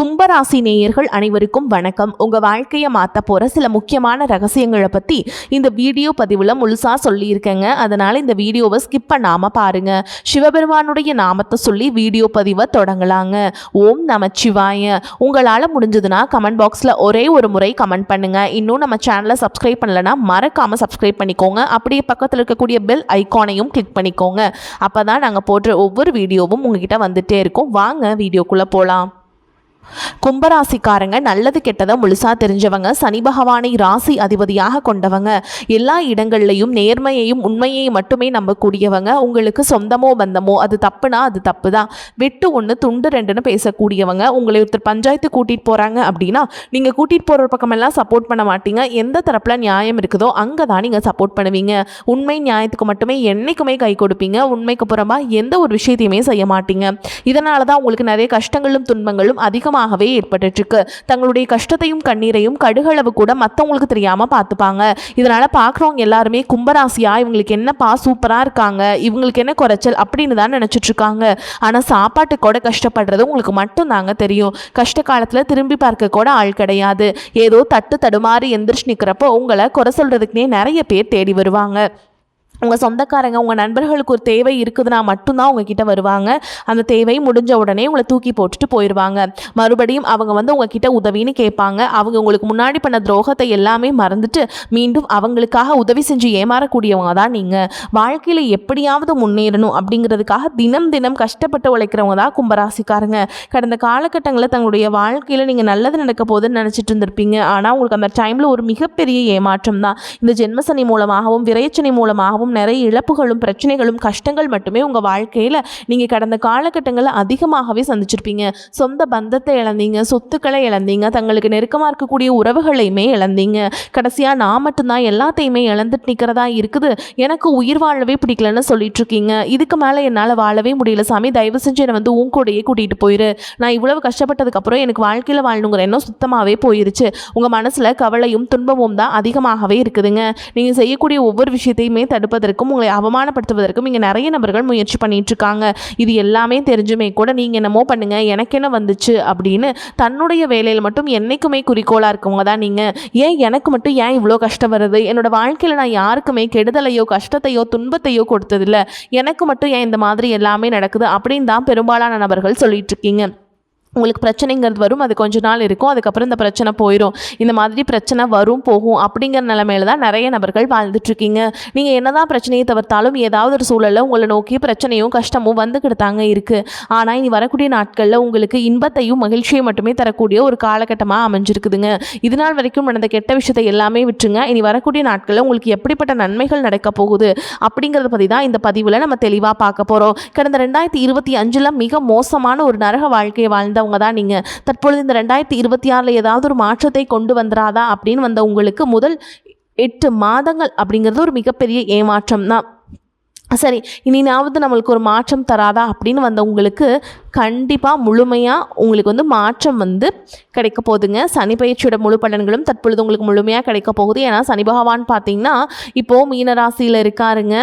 கும்பராசி நேயர்கள் அனைவருக்கும் வணக்கம். உங்க வாழ்க்கையை மாற்ற போற சில முக்கியமான ரகசியங்களை பத்தி இந்த வீடியோ பதிவுல முழுசா சொல்லியிருக்கேங்க. அதனால இந்த வீடியோவை ஸ்கிப் பண்ணாம பாருங்க. சிவபெருமானுடைய நாமத்தை சொல்லி வீடியோ பதிவை தொடங்கலாங்க. ஓம் நமச்சிவாய. உங்களால முடிஞ்சதுன்னா கமெண்ட் பாக்ஸ்ல ஒரே ஒரு முறை கமெண்ட் பண்ணுங்க. இன்னும் நம்ம சேனலை சப்ஸ்கிரைப் பண்ணலன்னா மறக்காம சப்ஸ்கிரைப் பண்ணிக்கோங்க. அப்படியே பக்கத்தில் இருக்கக்கூடிய பெல் ஐகானையும் கிளிக் பண்ணிக்கோங்க. அப்பதான் நாங்க போடுற ஒவ்வொரு வீடியோவும் உங்ககிட்ட வந்துட்டே இருக்கும். வாங்க வீடியோக்குள்ள போலாம். கும்பராசிக்காரங்க நல்லது கெட்டதை முழுசா தெரிஞ்சவங்க. சனி பகவானை ராசி அதிபதியாக கொண்டவங்க. எல்லா இடங்கள்லையும் நேர்மையையும் உண்மையையும் மட்டுமே நம்பக்கூடியவங்க. உங்களுக்கு சொந்தமோ பந்தமோ அது தப்புனா அது தப்பு தான். வெட்டு ஒன்று துண்டு ரெண்டுன்னு பேசக்கூடியவங்க. உங்களை ஒருத்தர் பஞ்சாயத்து கூட்டிகிட்டு போகிறாங்க அப்படின்னா நீங்கள் கூட்டிகிட்டு போகிற பக்கமெல்லாம் சப்போர்ட் பண்ண மாட்டீங்க. எந்த தரப்பில் நியாயம் இருக்குதோ அங்கே தான் நீங்கள் சப்போர்ட் பண்ணுவீங்க. உண்மை நியாயத்துக்கு மட்டுமே என்றைக்குமே கை கொடுப்பீங்க. உண்மைக்கு புறமாக எந்த ஒரு விஷயத்தையுமே செய்ய மாட்டீங்க. இதனால தான் உங்களுக்கு நிறைய கஷ்டங்களும் துன்பங்களும் அதிகமாகவே ஏற்பட்டுருக்கு. தங்களுடைய கஷ்டத்தையும் கண்ணீரையும் கடுகளவு கூட மற்றவங்களுக்கு தெரியாம பார்த்துப்பாங்க. இதனால பார்க்குறவங்க எல்லாருமே கும்பராசியா இவங்களுக்கு என்னப்பா சூப்பரா இருக்காங்க, இவங்களுக்கு என்ன குறைச்சல் அப்படின்னு தான் நினைச்சிட்டு இருக்காங்க. ஆனா சாப்பாட்டு கூட கஷ்டப்படுறது உங்களுக்கு மட்டும் தாங்க தெரியும். கஷ்ட காலத்துல திரும்பி பார்க்க கூட ஆள் கிடையாது. ஏதோ தட்டு தடுமாறி எந்திரிச்சு நிற்கிறப்போ உங்களை குறை சொல்றதுக்குனே நிறைய பேர் தேடி வருவாங்க. உங்கள் சொந்தக்காரங்க உங்கள் நண்பர்களுக்கு ஒரு தேவை இருக்குதுன்னா மட்டும்தான் உங்ககிட்ட வருவாங்க. அந்த தேவை முடிஞ்ச உடனே உங்களை தூக்கி போட்டுட்டு போயிடுவாங்க. மறுபடியும் அவங்க வந்து உங்ககிட்ட உதவின்னு கேட்பாங்க. அவங்க உங்களுக்கு முன்னாடி பண்ண துரோகத்தை எல்லாமே மறந்துட்டு மீண்டும் அவங்களுக்காக உதவி செஞ்சு ஏமாறக்கூடியவங்க தான் நீங்கள். வாழ்க்கையில் எப்படியாவது முன்னேறணும் அப்படிங்கிறதுக்காக தினம் தினம் கஷ்டப்பட்டு உழைக்கிறவங்க தான் கும்பராசிக்காரங்க. கடந்த காலகட்டங்களில் தங்களுடைய வாழ்க்கையில் நீங்கள் நல்லது நடக்க போகுதுன்னு நினச்சிட்டு இருந்திருப்பீங்க. ஆனால் உங்களுக்கு அந்த டைமில் ஒரு மிகப்பெரிய ஏமாற்றம் தான். இந்த ஜென்மசனி மூலமாகவும் விரைச்சனி மூலமாகவும் நிறைய இழப்புகளும் பிரச்சனைகளும் கஷ்டங்கள் மட்டுமே உங்கள் வாழ்க்கையில் நீங்கள் கடந்த காலகட்டங்களில் அதிகமாகவே சந்திச்சிருப்பீங்க. சொந்த பந்தத்தை இழந்தீங்க, சொத்துக்களை இழந்தீங்க, தங்களுக்கு நெருக்கமாக இருக்கக்கூடிய உறவுகளையுமே இழந்தீங்க. கடைசியாக நான் மட்டும்தான் எல்லாத்தையுமே இழந்துட்டு நிற்கிறதா இருக்குது, எனக்கு உயிர் வாழவே பிடிக்கலன்னு சொல்லிட்டு இருக்கீங்க. இதுக்கு மேலே என்னால் வாழவே முடியல சாமி, தயவு செஞ்சு என்னை வந்து உன் கூடையே கூட்டிகிட்டு போயிரு. நான் இவ்வளவு கஷ்டப்பட்டதுக்கப்புறம் எனக்கு வாழ்க்கையில் வாழணுங்கிற எண்ணம் சுத்தமாகவே போயிருச்சு. உங்கள் மனசில் கவலையும் துன்பமும் தான் அதிகமாகவே இருக்குதுங்க. நீங்கள் செய்யக்கூடிய ஒவ்வொரு விஷயத்தையுமே தடுப்பதற்கும் உங்களை அவமானப்படுத்துவதற்கும் இங்கே நிறைய நபர்கள் முயற்சி பண்ணிட்டு இருக்காங்க. இது எல்லாமே தெரிஞ்சுமே கூட நீங்கள் என்னமோ பண்ணுங்க, எனக்கு என்ன வந்துச்சு அப்படின்னு தன்னுடைய வேலையில் மட்டும் என்னைக்குமே குறிக்கோளாக இருக்கவங்க தான் நீங்கள். ஏன் எனக்கு மட்டும் ஏன் இவ்வளோ கஷ்டம் வருது, என்னோட வாழ்க்கையில் நான் யாருக்குமே கெடுதலையோ கஷ்டத்தையோ துன்பத்தையோ கொடுத்ததில்லை, எனக்கு மட்டும் ஏன் இந்த மாதிரி எல்லாமே நடக்குது அப்படின்னு தான் பெரும்பாலான நபர்கள் சொல்லிட்டு இருக்கீங்க. உங்களுக்கு பிரச்சனைங்கிறது வரும், அது கொஞ்ச நாள் இருக்கும், அதுக்கப்புறம் இந்த பிரச்சனை போயிடும். இந்த மாதிரி பிரச்சனை வரும் போகும் அப்படிங்கிற நிலைமையில தான் நிறைய நபர்கள் வாழ்ந்துட்டுருக்கீங்க. நீங்கள் என்னதான் பிரச்சனையை தவிர்த்தாலும் ஏதாவது ஒரு சூழலில் உங்களை நோக்கி பிரச்சனையும் கஷ்டமும் வந்துக்கிட்டு தாங்க இருக்குது. ஆனால் இனி வரக்கூடிய நாட்களில் உங்களுக்கு இன்பத்தையும் மகிழ்ச்சியை மட்டுமே தரக்கூடிய ஒரு காலகட்டமாக அமைஞ்சிருக்குதுங்க. இது நாள் வரைக்கும் நடந்த கெட்ட விஷயத்தை எல்லாமே விட்டுருங்க. இனி வரக்கூடிய நாட்களில் உங்களுக்கு எப்படிப்பட்ட நன்மைகள் நடக்க போகுது அப்படிங்கிறத பற்றி தான் இந்த பதிவில் நம்ம தெளிவாக பார்க்க போகிறோம். கடந்த 2025 மிக மோசமான ஒரு நரக வாழ்க்கையை வாழ்ந்த தான் நீங்க. தற்பொழுது இந்த 2026 ஏதாவது ஒரு மாற்றத்தை கொண்டு வந்துராதா அப்படின்னு வந்த உங்களுக்கு முதல் 8 மாதங்கள் அப்படிங்கிறது ஒரு மிகப்பெரிய ஏமாற்றம் தான். சரி, இனியாவது நம்மளுக்கு ஒரு மாற்றம் தராதா அப்படின்னு வந்த உங்களுக்கு கண்டிப்பாக முழுமையாக உங்களுக்கு வந்து மாற்றம் வந்து கிடைக்க போகுதுங்க. சனி பயிற்சியோட முழு பலன்களும் தற்பொழுது உங்களுக்கு முழுமையாக கிடைக்க போகுது. ஏன்னா சனி பகவான் பார்த்தீங்கன்னா இப்போது மீனராசியில் இருக்காருங்க.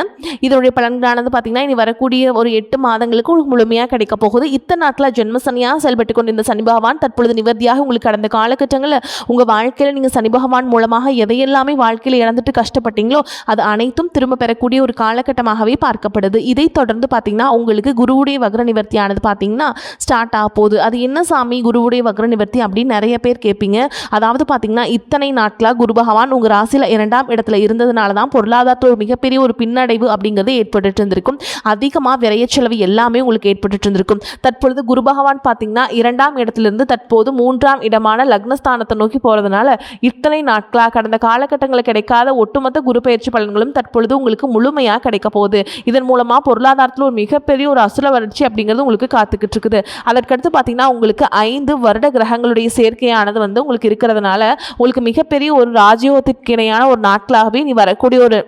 இதனுடைய பலன்களானது பார்த்தீங்கன்னா இனி வரக்கூடிய ஒரு 8 மாதங்களுக்கு உங்களுக்கு முழுமையாக கிடைக்க போகுது. இத்தனை நாட்களில் ஜென்மசனியாக செயல்பட்டு கொண்டு இந்த சனி பகவான் தற்பொழுது நிவர்த்தியாக உங்களுக்கு கடந்த காலகட்டங்களில் உங்கள் வாழ்க்கையில் நீங்கள் சனி பகவான் மூலமாக எதையெல்லாமே வாழ்க்கையில் இழந்துட்டு கஷ்டப்பட்டீங்களோ அது அனைத்தும் திரும்ப பெறக்கூடிய ஒரு காலகட்டமாகவே பார்க்கப்படுது. இதை தொடர்ந்து பார்த்தீங்கன்னா உங்களுக்கு குருவுடைய வக்ர நிவர்த்தியானது பார்த்தீங்கன்னா ஸ்டார்ட் ஆக போகுது. அது என்ன சாமி குருவுடைய வக்ர நிவர்த்தி அப்படின்னு நிறைய பேர் கேட்பீங்க. அதாவது பார்த்தீங்கன்னா இத்தனை நாட்களாக குரு பகவான் உங்கள் ராசியில் 2ஆம் இடத்துல இருந்ததுனால தான் பொருளாதாரத்தில் ஒரு மிகப்பெரிய ஒரு பின்னடைவு அப்படிங்கிறது ஏற்பட்டு இருந்திருக்கும். அதிகமாக விரைய செலவு எல்லாமே உங்களுக்கு ஏற்பட்டு இருந்திருக்கும். தற்பொழுது குரு பகவான் பார்த்தீங்கன்னா 2ஆம் இடத்திலிருந்து தற்போது 3ஆம் இடமான லக்னஸ்தானத்தை நோக்கி போகிறதுனால இத்தனை நாட்களாக கடந்த காலகட்டங்களில் கிடைக்காத ஒட்டுமொத்த குரு பயிற்சி பலன்களும் தற்பொழுது உங்களுக்கு முழுமையாக கிடைக்க போகுது. இதன் மூலமாக பொருளாதாரத்தில் ஒரு மிகப்பெரிய ஒரு அசுர வளர்ச்சி அப்படிங்கிறது உங்களுக்கு காத்துக்கிட்டு இருக்குது. அதற்கடுத்து பார்த்தீங்கன்னா உங்களுக்கு 5 வருட கிரகங்களுடைய சேர்க்கையானது வந்து உங்களுக்கு இருக்கிறதுனால உங்களுக்கு மிகப்பெரிய ஒரு ராஜயோகத்திற்கு இணையான ஒரு நாட்களாகவே நீ வரக்கூடிய ஒரு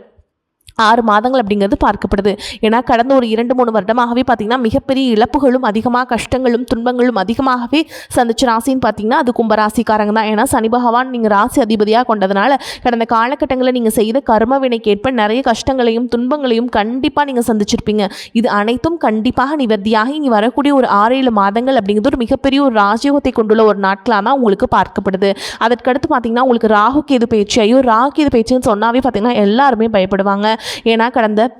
6 மாதங்கள் அப்படிங்கிறது பார்க்கப்படுது. ஏன்னா கடந்த ஒரு 2-3 வருடமாகவே பார்த்தீங்கன்னா மிகப்பெரிய இழப்புகளும் அதிகமாக கஷ்டங்களும் துன்பங்களும் அதிகமாகவே சந்திச்ச ராசின்னு பார்த்தீங்கன்னா அது கும்பராசிக்காரங்க தான். ஏன்னா சனி பகவான் நீங்கள் ராசி அதிபதியாக கொண்டதுனால கடந்த காலகட்டங்களில் நீங்கள் செய்த கர்ம வினைக்கேற்ப நிறைய கஷ்டங்களையும் துன்பங்களையும் கண்டிப்பாக நீங்கள் சந்திச்சிருப்பீங்க. இது அனைத்தும் கண்டிப்பாக நிவர்த்தியாகி இனி வரக்கூடிய ஒரு 6-7 மாதங்கள் அப்படிங்கிறது ஒரு மிகப்பெரிய ஒரு ராஜயோகத்தை கொண்டுள்ள ஒரு நாட்களாக தான் உங்களுக்கு பார்க்கப்படுது. அதற்கடுத்து பார்த்தீங்கன்னா உங்களுக்கு ராகு கேது பயிற்சி. ஐயோ ராகு கேது பயிற்சின்னு சொன்னாவே பார்த்தீங்கன்னா எல்லாருமே பயப்படுவாங்க. ஏன்னா கடந்த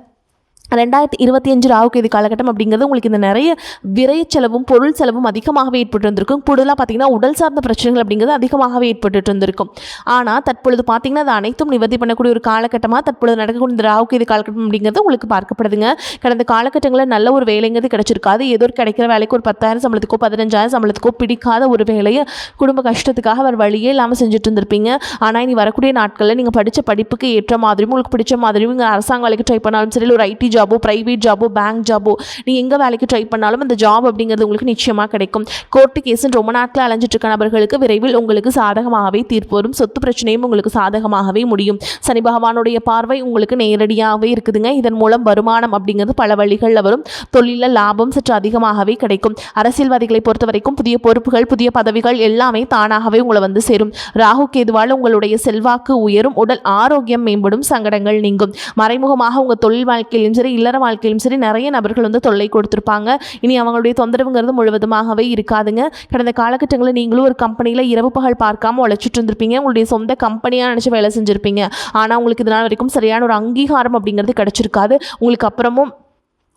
2025 ராகு கேது காலகட்டம் அப்படிங்கிறது உங்களுக்கு இந்த நிறைய விரை செலவும் பொருள் செலவும் அதிகமாகவே ஏற்பட்டு இருந்திருக்கும். கூடுதலாக பார்த்தீங்கன்னா உடல் சார்ந்த பிரச்சனைகள் அப்படிங்கிறது அதிகமாகவே ஏற்பட்டு இருந்திருக்கும். ஆனால் தற்பொழுது பார்த்தீங்கன்னா அது அனைத்தும் நிவர்த்தி பண்ணக்கூடிய ஒரு காலகட்டமாக தற்பொழுது நடக்கக்கூடிய இந்த ராகு கேது காலகட்டம் அப்படிங்கிறது உங்களுக்கு பார்க்கப்படுதுங்க. கடந்த காலகட்டங்களில் நல்ல ஒரு வேலைங்கிறது கிடைச்சிருக்காது. ஏதோ ஒரு கிடைக்கிற வேலைக்கு ஒரு 10,000 சம்பளத்துக்கோ 15,000 சம்பளத்துக்கோ பிடிக்காத ஒரு வேலையை குடும்ப கஷ்டத்துக்காக அவர் வழியே இல்லாமல் செஞ்சுட்டு இருந்திருப்பீங்க. ஆனால் இனி வரக்கூடிய நாட்களில் நீங்கள் படித்த படிப்புக்கு ஏற்ற மாதிரியும் உங்களுக்கு பிடிச்ச மாதிரியும் நீங்கள் அரசாங்க வேலைக்கு ட்ரை பண்ணாலும் சரி, ஒரு ஐடி ஜாபோ பிரைவேட் ஜாபோ பேங்க் ஜாபோ நீங்கள் எங்கே வேலைக்கு ட்ரை பண்ணாலும் அந்த ஜாப் அப்படிங்கிறது உங்களுக்கு நிச்சயமாக கிடைக்கும். கோர்ட்டு கேஸுன்னு ரொம்ப நாட்கள் அலைஞ்சிட்டு இருக்க நபர்களுக்கு விரைவில் உங்களுக்கு சாதகமாகவே தீர்ப்பு வரும். சொத்து பிரச்சனையும் உங்களுக்கு சாதகமாகவே முடியும். சனி பகவானுடைய பார்வை உங்களுக்கு நேரடியாகவே இருக்குதுங்க. இதன் மூலம் வருமானம் அப்படிங்கிறது பல வழிகளில் வரும். தொழிலில் லாபம் சற்று அதிகமாகவே கிடைக்கும். அரசியல்வாதிகளை பொறுத்த வரைக்கும் புதிய பொறுப்புகள் புதிய பதவிகள் எல்லாமே தானாகவே உங்களை வந்து சேரும். ராகு கேதுவால் உங்களுடைய செல்வாக்கு உயரும். உடல் ஆரோக்கியம் மேம்படும். சங்கடங்கள் நீங்கும். மறைமுகமாக உங்கள் தொழில் வாழ்க்கையிலும் சரி இல்லற வாழ்க்கையிலும் சரி நிறைய நபர்கள் வந்து தொல்லை கொடுத்துருப்பாங்க. இனி அவங்களுடைய தொந்தரவுங்கிறது முழுவதுமாகவே இருக்காதுங்க. கடந்த காலகட்டங்களில் நீங்களும் ஒரு கம்பெனியில் இரவு பகல் பார்க்காம உழைச்சிட்டு இருந்திருப்பீங்க. உங்களுடைய சொந்த கம்பெனியாக நினச்சி வேலை செஞ்சுருப்பீங்க. ஆனால் உங்களுக்கு இதனால் வரைக்கும் சரியான ஒரு அங்கீகாரம் அப்படிங்கிறது கிடைச்சிருக்காது. உங்களுக்கு அப்புறமும்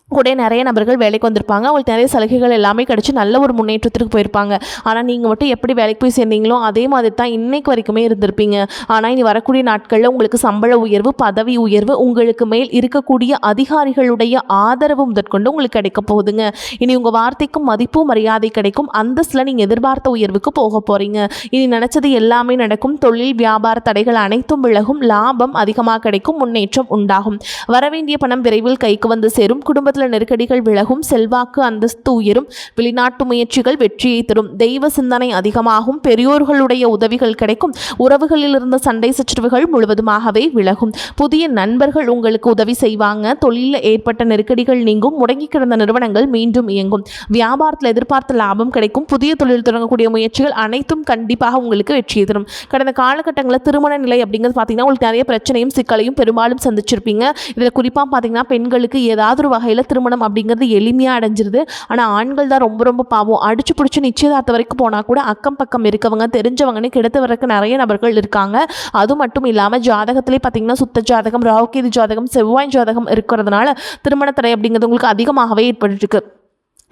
கூட நிறைய நபர்கள் வேலைக்கு வந்திருப்பாங்க. அவங்களுக்கு நிறைய சலுகைகள் எல்லாமே கிடச்சி நல்ல ஒரு முன்னேற்றத்திற்கு போயிருப்பாங்க. ஆனால் நீங்கள் மட்டும் எப்படி வேலைக்கு போய் சேர்ந்தீங்களோ அதே மாதிரி தான் இன்னைக்கு வரைக்குமே இருந்திருப்பீங்க. ஆனால் இனி வரக்கூடிய நாட்களில் உங்களுக்கு சம்பள உயர்வு பதவி உயர்வு உங்களுக்கு மேல் இருக்கக்கூடிய அதிகாரிகளுடைய ஆதரவு முதற்கொண்டு உங்களுக்கு கிடைக்க போகுதுங்க. இனி உங்கள் வார்த்தைக்கும் மதிப்பும் மரியாதை கிடைக்கும். அந்தஸ்தில் நீங்கள் எதிர்பார்த்த உயர்வுக்கு போக போகிறீங்க. இனி நினச்சது எல்லாமே நடக்கும். தொழில் வியாபார தடைகள் அனைத்தும் விலகும். லாபம் அதிகமாக கிடைக்கும். முன்னேற்றம் உண்டாகும். வரவேண்டிய பணம் விரைவில் கைக்கு வந்து சேரும். குடும்பத்தில் நெருக்கடிகள் விலகும். செல்வாக்கு அந்தஸ்து உயரும். வெளிநாட்டு முயற்சிகள் வெற்றியை தரும். தெய்வ சிந்தனை அதிகமாகும். பெரியோர்களுடைய உதவிகள் கிடைக்கும். உறவுகளில் இருந்த சண்டை சச்சரவுகள் முழுவதுமாகவே விலகும். புதிய நண்பர்கள் உங்களுக்கு உதவி செய்வாங்க. தொழிலில் ஏற்பட்ட நெருக்கடிகள் நீங்கும். முடங்கி கிடந்த நிறுவனங்கள் மீண்டும் இயங்கும். வியாபாரத்தில் எதிர்பார்த்த லாபம் கிடைக்கும். புதிய தொழில் தொடங்கக்கூடிய முயற்சிகள் அனைத்தும் கண்டிப்பாக உங்களுக்கு வெற்றியை தரும். கடந்த காலகட்டங்களில் திருமண நிலை அப்படிங்கிறது பார்த்தீங்கன்னா உங்களுக்கு நிறைய பிரச்சனையும் சிக்கலையும் பெரும்பாலும் சந்திச்சிருப்பீங்க. இதில் குறிப்பாக பார்த்தீங்கன்னா பெண்களுக்கு ஏதாவது ஒரு வகையில் திருமணம் அப்படிங்கிறது எளிமையாக அடைஞ்சிருது. ஆனால் ஆண்கள் தான் ரொம்ப ரொம்ப பாவம். அடிச்சு பிடிச்சி நிச்சயதார்த்த வரைக்கும் போனால் கூட அக்கம் பக்கம் இருக்கவங்க தெரிஞ்சவங்கன்னு கிடைத்த வரைக்கும் நிறைய நபர்கள் இருக்காங்க. அது மட்டும் இல்லாமல் ஜாதகத்திலே பார்த்தீங்கன்னா சுத்த ஜாதகம் ராகு கேது ஜாதகம் செவ்வாய் ஜாதகம் இருக்கிறதுனால திருமண தடை அப்படிங்கிறது உங்களுக்கு அதிகமாகவே ஏற்பட்டுருக்கு.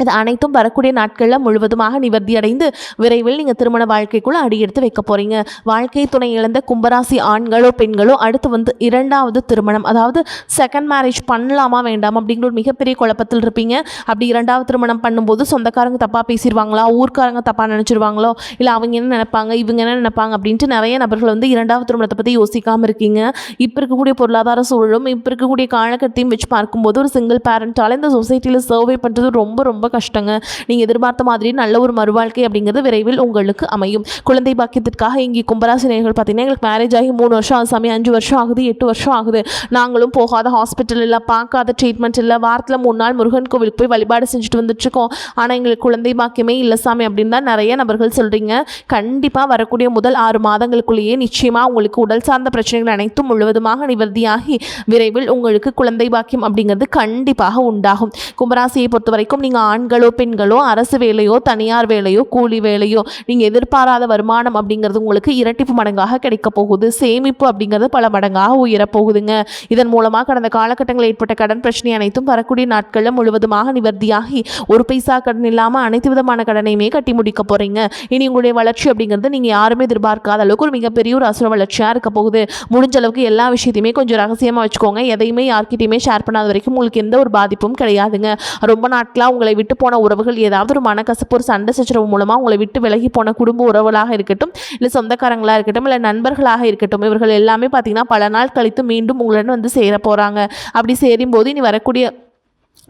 இது அனைத்தும் வரக்கூடிய நாட்களில் முழுவதுமாக நிவர்த்தி அடைந்து விரைவில் நீங்கள் திருமண வாழ்க்கைக்குள்ளே அடியெடுத்து வைக்க போகிறீங்க. வாழ்க்கை துணை இழந்த கும்பராசி ஆண்களோ பெண்களோ அடுத்து வந்து 2வது திருமணம், அதாவது செகண்ட் மேரேஜ் பண்ணலாமா வேண்டாம் அப்படிங்கிற ஒரு மிகப்பெரிய குழப்பத்தில் இருப்பீங்க. அப்படி 2வது திருமணம் பண்ணும்போது சொந்தக்காரங்க தப்பாக பேசிடுவாங்களா, ஊர்க்காரங்க தப்பாக நினச்சிருவாங்களோ, இல்லை அவங்க என்ன நினைப்பாங்க இவங்க என்ன நினைப்பாங்க அப்படின்ட்டு நிறைய நபர்கள் வந்து 2வது திருமணத்தை பற்றி யோசிக்காமல் இருக்கீங்க. இப்போ இருக்கக்கூடிய பொருளாதார சூழலும் இப்போ இருக்கக்கூடிய காலகட்டத்தையும் வச்சு பார்க்கும்போது ஒரு சிங்கிள் பேரண்டால் இந்த சொசைட்டியில் சர்வே பண்ணுறது ரொம்ப ரொம்ப கஷ்டங்க. நீங்கள் எதிர்பார்த்த மாதிரி நல்ல ஒரு மறுவாழ்க்கை அப்படிங்கிறது விரைவில் உங்களுக்கு அமையும். குழந்தை பாக்கியத்திற்காக இங்கே கும்பராசி நேயர்கள் பார்த்தீங்கன்னா எங்களுக்கு மேரேஜ் ஆகி 3 வருஷம் ஆகுது சாமி, 5 வருஷம் ஆகுது, 8 வருஷம் ஆகுது, நாங்களும் போகாத ஹாஸ்பிட்டல் இல்லை, பார்க்காத ட்ரீட்மெண்ட் இல்லை, வாரத்தில் 3 நாள் முருகன் கோவிலுக்கு போய் வழிபாடு செஞ்சுட்டு வந்துட்டுருக்கோம், ஆனால் எங்களுக்கு குழந்தை பாக்கியமே இல்லை சாமி அப்படின்னு தான் நிறைய நபர்கள் சொல்கிறீங்க. கண்டிப்பாக வரக்கூடிய முதல் 6 மாதங்களுக்குள்ளேயே நிச்சயமாக உங்களுக்கு உடல் சார்ந்த பிரச்சனைகள் அனைத்தும் முழுவதுமாக நிவர்த்தியாகி விரைவில் உங்களுக்கு குழந்தை பாக்கியம் அப்படிங்கிறது கண்டிப்பாக உண்டாகும். கும்பராசியை பொறுத்த வரைக்கும் நீங்கள் ஆண்களோ பெண்களோ அரசு வேலையோ தனியார் வேலையோ கூலி வேலையோ நீங்கள் எதிர்பாராத வருமானம் அப்படிங்கிறது உங்களுக்கு இரட்டிப்பு மடங்காக கிடைக்க போகுது. சேமிப்பு அப்படிங்கிறது பல மடங்காக உயரப்போகுதுங்க. இதன் மூலமாக கடந்த காலகட்டங்களில் ஏற்பட்ட கடன் பிரச்சனை அனைத்தும் வரக்கூடிய நாட்களில் முழுவதுமாக நிவர்த்தியாகி ஒரு பைசா கடன் இல்லாமல் அனைத்து விதமான கடனையுமே கட்டி முடிக்க போகிறீங்க. இனி உங்களுடைய வளர்ச்சி அப்படிங்கிறது நீங்கள் யாருமே எதிர்பார்க்காத அளவுக்கு ஒரு மிகப்பெரிய ஒரு அசுர வளர்ச்சியாக இருக்க போகுது. முடிஞ்ச அளவுக்கு எல்லா விஷயத்தையுமே கொஞ்சம் ரகசியமாக வச்சுக்கோங்க. எதையுமே யார்கிட்டையுமே ஷேர் பண்ணாத வரைக்கும் உங்களுக்கு எந்த ஒரு பாதிப்பும் கிடையாதுங்க. ரொம்ப நாட்களாக உங்களை விட்டு போன உறவுகள் ஏதாவது ஒரு மனக்கசப்பு ஒரு சண்டை சச்சரவு மூலமாக உங்களை விட்டு விலகி போன குடும்ப உறவுகளாக இருக்கட்டும், இல்லை சொந்தக்காரங்களாக இருக்கட்டும், இல்லை நண்பர்களாக இருக்கட்டும், இவர்கள் எல்லாமே பார்த்தீங்கன்னா பல நாள் கழித்து மீண்டும் உங்களுடன் வந்து சேர போகிறாங்க. அப்படி சேரும்போது இனி வரக்கூடிய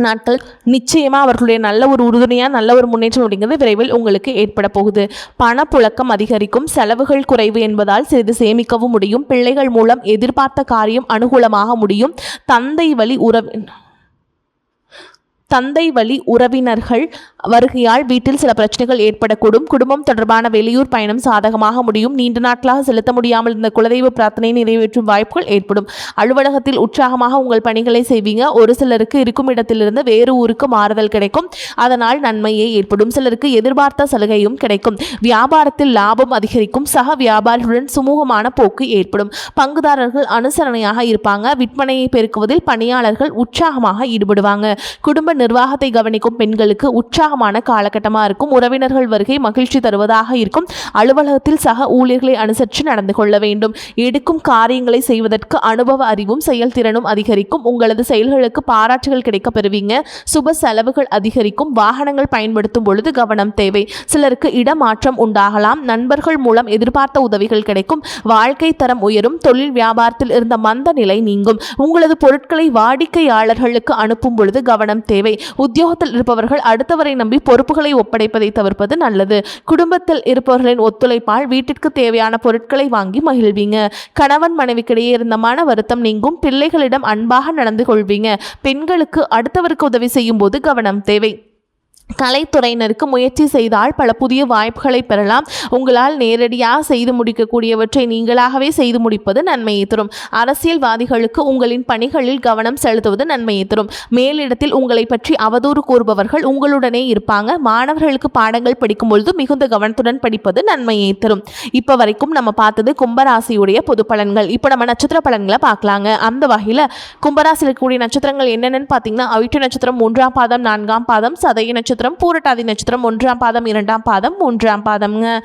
நாட்கள் நிச்சயமாக அவர்களுடைய நல்ல ஒரு உறுதுணையாக நல்ல ஒரு முன்னேற்றம் அப்படிங்கிறது விரைவில் உங்களுக்கு ஏற்பட போகுது. பணப்புழக்கம் அதிகரிக்கும், செலவுகள் குறைவு என்பதால் சிறிது சேமிக்கவும் முடியும். பிள்ளைகள் மூலம் எதிர்பார்த்த காரியம் அனுகூலமாக முடியும். தந்தை வழி உறவினர்கள் வருகையால் வீட்டில் சில பிரச்சனைகள் ஏற்படக்கூடும். குடும்பம் தொடர்பான வெளியூர் பயணம் சாதகமாக முடியும். நீண்ட நாட்களாக செலுத்த முடியாமல் இருந்த குலதெய்வ பிரார்த்தனையை நிறைவேற்றும் வாய்ப்புகள் ஏற்படும். அலுவலகத்தில் உற்சாகமாக உங்கள் பணிகளை செய்வீங்க. ஒரு சிலருக்கு இருக்கும் இடத்திலிருந்து வேறு ஊருக்கு மாறுதல் கிடைக்கும். அதனால் நன்மையே ஏற்படும். சிலருக்கு எதிர்பார்த்த சலுகையும் கிடைக்கும். வியாபாரத்தில் லாபம் அதிகரிக்கும். சக வியாபாரிகளுடன் சுமூகமான போக்கு ஏற்படும். பங்குதாரர்கள் அனுசரணையாக இருப்பாங்க. விற்பனையை பெருக்குவதில் பணியாளர்கள் உற்சாகமாக ஈடுபடுவாங்க. குடும்ப நிர்வாகத்தை கவனிக்கும் பெண்களுக்கு உற்சாகமான காலகட்டமாக இருக்கும். உறவினர்கள் வருகை மகிழ்ச்சி தருவதாக இருக்கும். அலுவலகத்தில் சக ஊழியர்களை அனுசரித்து நடந்து கொள்ள வேண்டும். எடுக்கும் காரியங்களை செய்வதற்கு அனுபவ அறிவும் செயல்திறனும் அதிகரிக்கும். உங்களது செயல்களுக்கு பாராட்டுகள் கிடைக்க பெறுவீங்க. சுப செலவுகள் அதிகரிக்கும். வாகனங்கள் பயன்படுத்தும் பொழுது கவனம் தேவை. சிலருக்கு இடமாற்றம் உண்டாகலாம். நண்பர்கள் மூலம் எதிர்பார்த்த உதவிகள் கிடைக்கும். வாழ்க்கை தரம் உயரும். தொழில் வியாபாரத்தில் இருந்த மந்த நிலை நீங்கும். உங்களது பொருட்களை வாடிக்கையாளர்களுக்கு அனுப்பும் பொழுது கவனம் தேவை. உத்தியோகத்தில் இருப்பவர்கள் அடுத்தவரை நம்பி பொறுப்புகளை ஒப்படைப்பதை தவிர்ப்பது நல்லது. குடும்பத்தில் இருப்பவர்களின் ஒத்துழைப்பால் வீட்டிற்கு தேவையான பொருட்களை வாங்கி மகிழ்வீங்க. கணவன் மனைவிக்கிடையே இருந்த மன வருத்தம் நீங்கும். பிள்ளைகளிடம் அன்பாக நடந்து கொள்வீங்க. பெண்களுக்கு அடுத்தவருக்கு உதவி செய்யும் போது கவனம் தேவை. கலைத்துறையினருக்கு முயற்சி செய்தால் பல புதிய வாய்ப்புகளை பெறலாம். உங்களால் நேரடியாக செய்து முடிக்கக்கூடியவற்றை நீங்களாகவே செய்து முடிப்பது நன்மையை தரும். அரசியல்வாதிகளுக்கு உங்களின் பணிகளில் கவனம் செலுத்துவது நன்மையை தரும். மேலிடத்தில் உங்களை பற்றி அவதூறு கூறுபவர்கள் உங்களுடனே இருப்பாங்க. மாணவர்களுக்கு பாடங்கள் படிக்கும் பொழுது மிகுந்த கவனத்துடன் படிப்பது நன்மையை தரும். இப்போ வரைக்கும் நம்ம பார்த்தது கும்பராசியுடைய பொது பலன்கள். இப்போ நம்ம நட்சத்திர பலன்களை பார்க்கலாங்க. அந்த வகையில் கும்பராசியில் இருக்கக்கூடிய நட்சத்திரங்கள் என்னென்னு பார்த்தீங்கன்னா, அவிட்ட நட்சத்திரம் 3ஆம் பாதம் 4ஆம் பாதம், சதய நட்சத்திரம், பூரட்டாதி நட்சத்திரம் 1ஆம் பாதம் 2ஆம் பாதம் 3ஆம் பாதம்ங்க.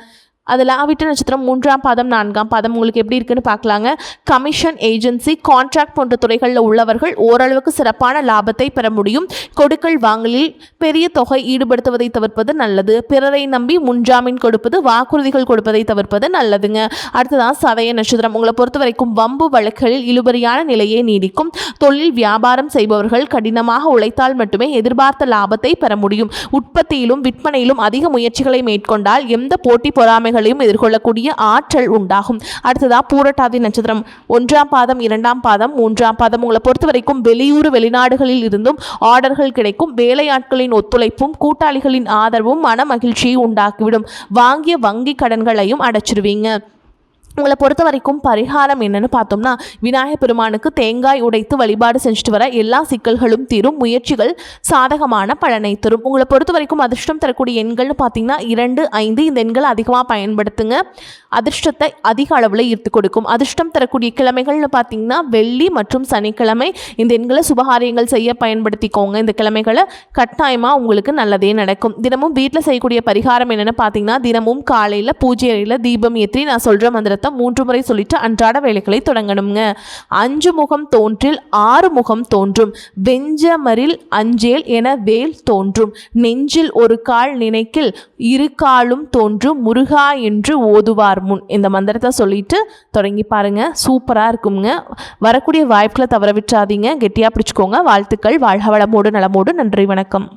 அதில் அவிட்ட நட்சத்திரம் 3ஆம் பாதம் 4ஆம் பாதம் உங்களுக்கு எப்படி இருக்குன்னு பார்க்கலாங்க. கமிஷன், ஏஜென்சி, கான்ட்ராக்ட் போன்ற துறைகளில் உள்ளவர்கள் ஓரளவுக்கு சிறப்பான லாபத்தை பெற முடியும். கொடுக்கல் வாங்கலில் பெரிய தொகை ஈடுபடுத்துவதை தவிர்ப்பது நல்லது. பிறரை நம்பி முன்ஜாமீன் கொடுப்பது, வாக்குறுதிகள் கொடுப்பதை தவிர்ப்பது நல்லதுங்க. அடுத்ததான் சதய நட்சத்திரம். உங்களை பொறுத்த வரைக்கும் வம்பு வழக்குகளில் இழுபறியான நிலையே நீடிக்கும். தொழில் வியாபாரம் செய்பவர்கள் கடினமாக உழைத்தால் மட்டுமே எதிர்பார்த்த லாபத்தை பெற முடியும். உற்பத்தியிலும் விற்பனையிலும் அதிக முயற்சிகளை மேற்கொண்டால் எந்த போட்டி பொறாமைகள் எதிர்கொள்ளக்கூடிய ஆற்றல் உண்டாகும். அடுத்ததா பூரட்டாதி நட்சத்திரம் 1ஆம் பாதம் 2ஆம் பாதம் 3ஆம் பாதம். உங்களை பொறுத்த வரைக்கும் வெளியூர் வெளிநாடுகளில் இருந்தும் ஆர்டர்கள் கிடைக்கும். வேலையாட்களின் ஒத்துழைப்பும் கூட்டாளிகளின் ஆதரவும் மன மகிழ்ச்சியை உண்டாக்கிவிடும். வாங்கிய வங்கி கடன்களையும் அடைச்சிருவீங்க. உங்களை பொறுத்த வரைக்கும் பரிகாரம் என்னன்னு பார்த்தோம்னா, விநாயகர் பெருமானுக்கு தேங்காய் உடைத்து வழிபாடு செஞ்சுட்டு வர எல்லா சிக்கல்களும் தீரும். முயற்சிகள் சாதகமான பலனை தரும். உங்களை பொறுத்த வரைக்கும் அதிர்ஷ்டம் தரக்கூடிய எண்கள்னு பார்த்தீங்கன்னா 2, 5. இந்த எண்களை அதிகமாக பயன்படுத்துங்க. அதிர்ஷ்டத்தை அதிக அளவில் ஈர்த்து கொடுக்கும். அதிர்ஷ்டம் தரக்கூடிய கிழமைகள்னு பார்த்தீங்கன்னா வெள்ளி மற்றும் சனிக்கிழமை. இந்த எண்களை சுபகாரியங்கள் செய்ய பயன்படுத்திக்கோங்க. இந்த கிழமைகளை கட்டாயமாக உங்களுக்கு நல்லதே நடக்கும். தினமும் வீட்டில் செய்யக்கூடிய பரிகாரம் என்னென்னு பார்த்தீங்கன்னா, தினமும் காலையில் பூஜை அறையில் தீபம் ஏற்றி நான் சொல்கிற மந்திரத்தை 3 முறை சொல்லிட்டு அன்றாட வேலைகளை தொடங்கணுங்க. 5 முகம் தோன்றில் 6 முகம் தோன்றும். வெஞ்சமரில் அஞ்சேல் என வேல் தோன்றும். நெஞ்சில் ஒரு கால் நினைக்கில் 2 காலும் தோன்றும். முருகா என்று ஓதுவார் முன். இந்த மந்திரத்தை சொல்லிட்டு தொடங்கி பாருங்க. சூப்பராக இருக்குங்க. வரக்கூடிய வாய்ப்புகளை தவற விட்டுறாதீங்க. கெட்டியாக பிடிச்சிக்கோங்க. வாழ்த்துக்கள். வாழ்க வளமோடு நலமோடு. நன்றி, வணக்கம்.